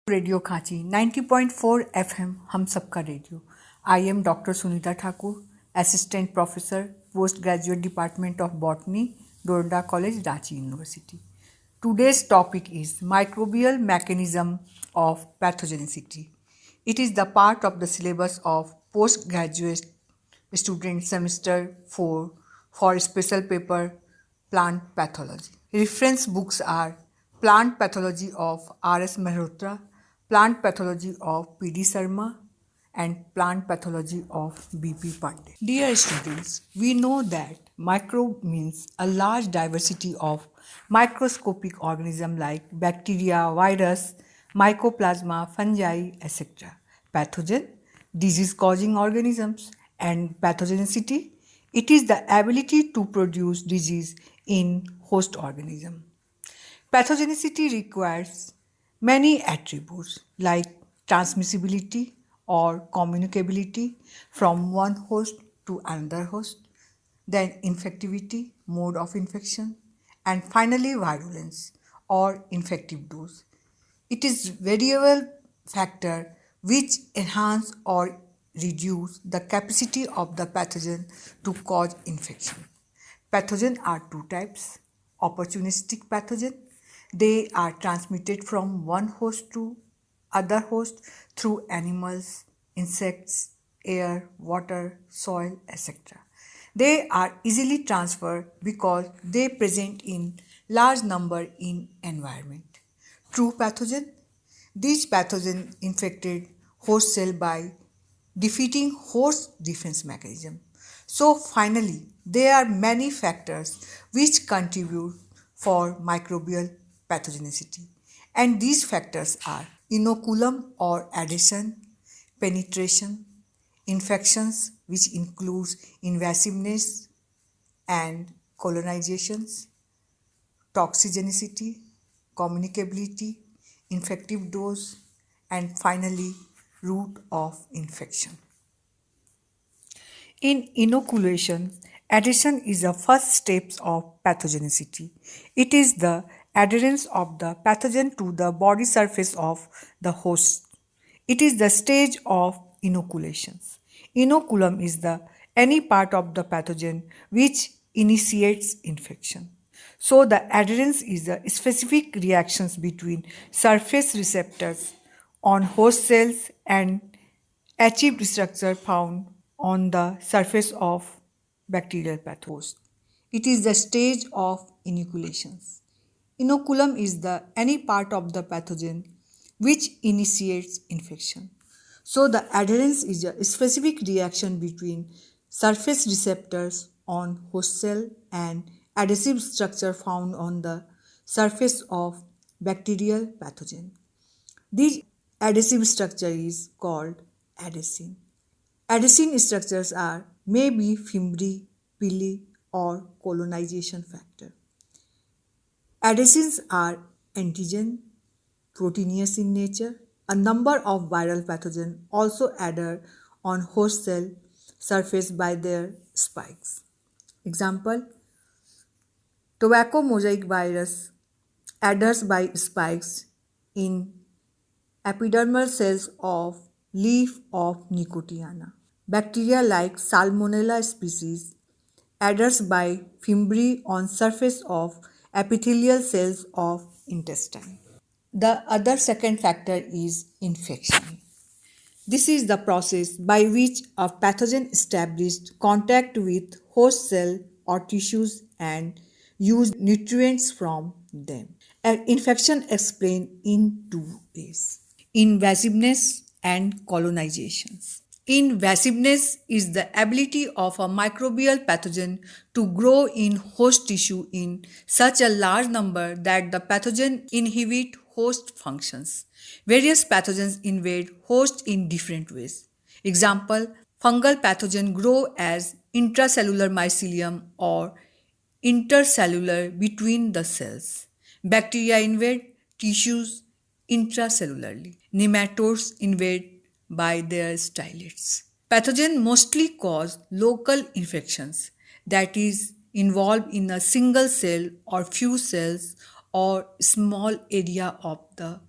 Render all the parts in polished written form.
Radio खांची 90.4 FM हम सबका radio. I am Dr. Sunita Thakur, Assistant Professor, Postgraduate Department of Botany, Doronda College, Ranchi University. Today's topic is microbial mechanism of pathogenicity. It is the part of the syllabus of postgraduate student semester 4 for special paper plant pathology. Reference books are Plant Pathology of R.S. Mehrotra, Plant Pathology of P.D. Sharma, and Plant Pathology of B.P. Pandey. Dear students, we know that microbe means a large diversity of microscopic organisms like bacteria, virus, mycoplasma, fungi, etc. Pathogen, disease-causing organisms, and pathogenicity, it is the ability to produce disease in host organism. Pathogenicity requires many attributes like transmissibility or communicability from one host to another host, then infectivity, mode of infection, and finally virulence or infective dose. It is variable factor which enhance or reduce the capacity of the pathogen to cause infection. Pathogens are two types. Opportunistic pathogen, they are transmitted from one host to other host through animals, insects, air, water, soil, etc. They are easily transferred because they present in large number in environment. True pathogen, these pathogens infected host cell by defeating host defense mechanism. So finally, there are many factors which contribute for microbial pathogenicity, and these factors are inoculum or adhesion, penetration, infections which includes invasiveness and colonizations, toxigenicity, communicability, infective dose, and finally route of infection. In inoculation, adhesion is the first step of pathogenicity. It is the adherence of the pathogen to the body surface of the host. It is the stage of inoculations. Inoculum is the any part of the pathogen which initiates infection. So the adherence is the specific reactions between surface receptors on host cells and achieved structure found on the surface of bacterial pathogen. It is the stage of inoculations. Inoculum is the any part of the pathogen which initiates infection. So the adherence is a specific reaction between surface receptors on host cell and adhesive structure found on the surface of bacterial pathogen. This adhesive structure is called adhesin. Adhesin structures are maybe fimbriae, pili, or colonization factor. Adhesins are antigen, proteinous in nature. A number of viral pathogens also adhere on host cell surface by their spikes. Example, tobacco mosaic virus adheres by spikes in epidermal cells of leaf of Nicotiana. Bacteria like Salmonella species adheres by fimbriae on surface of epithelial cells of intestine. The other second factor is infection. This is the process by which a pathogen established contact with host cell or tissues and used nutrients from them. An infection explained in two ways: invasiveness and colonizations. Invasiveness is the ability of a microbial pathogen to grow in host tissue in such a large number that the pathogen inhibit host functions. Various pathogens invade host in different ways. Example, fungal pathogen grow as intracellular mycelium or intercellular between the cells. Bacteria invade tissues intracellularly. Nematodes invade by their styletes. Pathogens mostly cause local infections, that is, involved in a single cell or few cells or small area of the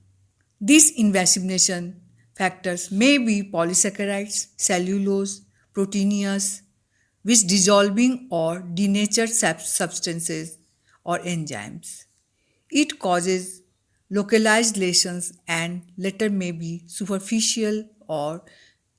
These invasiveness factors may be polysaccharides, cellulose, proteinous, which dissolving or denatured substances or enzymes. It causes localized lesions and later may be superficial or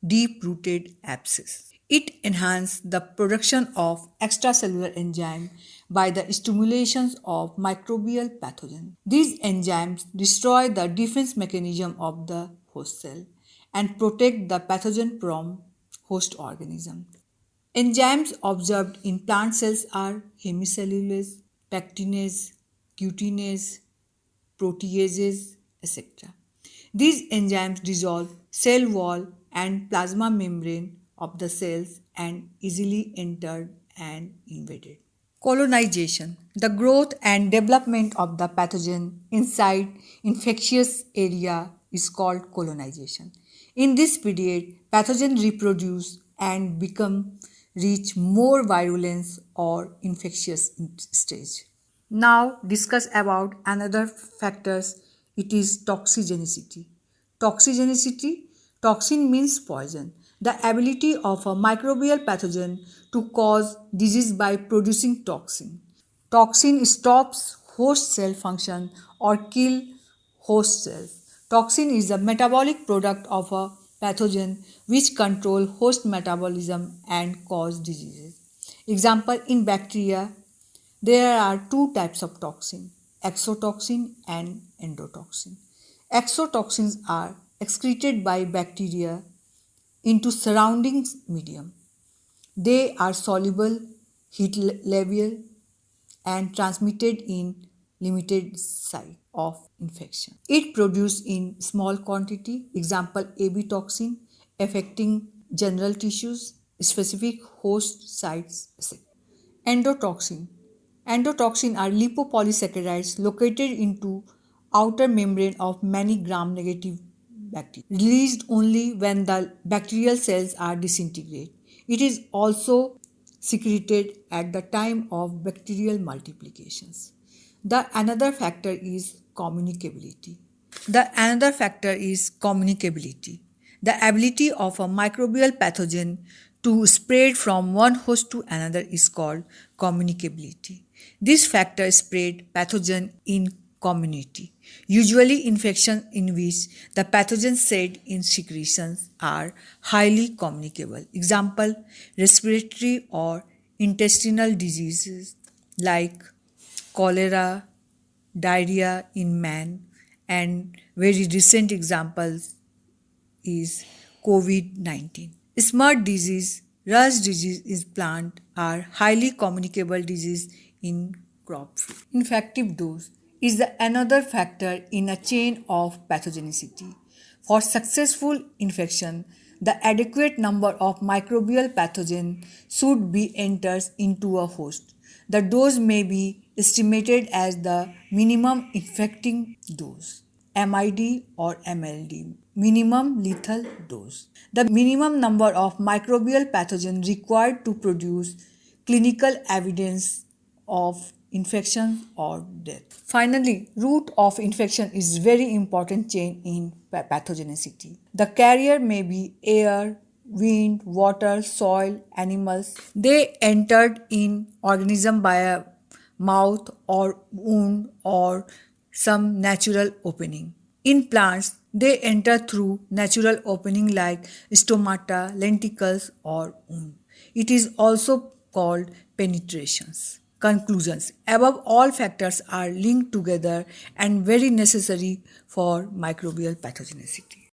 deep rooted abscess. It enhances the production of extracellular enzyme by the stimulation of microbial pathogen. These enzymes destroy the defense mechanism of the host cell and protect the pathogen from host organism. Enzymes observed in plant cells are hemicellulase, pectinase, cutinase, proteases, etc. These enzymes dissolve cell wall and plasma membrane of the cells and easily entered and invaded. Colonization, the growth and development of the pathogen inside infectious area is called colonization. In this period, pathogens reproduce and become reach more virulence or infectious stage. Now discuss about another factors. It is toxigenicity. Toxigenicity, toxin means poison. The ability of a microbial pathogen to cause disease by producing toxin. Toxin stops host cell function or kill host cells. Toxin is a metabolic product of a pathogen which control host metabolism and cause diseases. Example, in bacteria there are two types of toxin, exotoxin and endotoxin. Exotoxins are excreted by bacteria into surrounding medium. They are soluble, heat labile, and transmitted in limited site of infection. It produced in small quantity, example AB toxin, affecting general tissues, specific host sites, etc. Endotoxin. Endotoxin are lipopolysaccharides located into outer membrane of many gram-negative bacteria, released only when the bacterial cells are disintegrated. It is also secreted at the time of bacterial multiplications. The another factor is communicability. The another factor is communicability, the ability of a microbial pathogen to spread from one host to another is called communicability. This factor spread pathogen in community. Usually infections in which the pathogen shed in secretions are highly communicable. Example, respiratory or intestinal diseases like cholera, diarrhea in man, and very recent examples is COVID-19. Smart disease, rust disease is plant are highly communicable disease in crop food. Infective dose is another factor in a chain of pathogenicity. For successful infection, the adequate number of microbial pathogen should be entered into a host. The dose may be estimated as the minimum infecting dose, MID or MLD, minimum lethal dose. The minimum number of microbial pathogens required to produce clinical evidence of infection or death. Finally, route of infection is very important chain in pathogenicity. The carrier may be air, wind, water, soil, animals. They entered in organism by a mouth or wound or some natural opening. In plants, they enter through natural opening like stomata, lenticles or wound. It is also called penetrations. Conclusions. Above all factors are linked together and very necessary for microbial pathogenicity.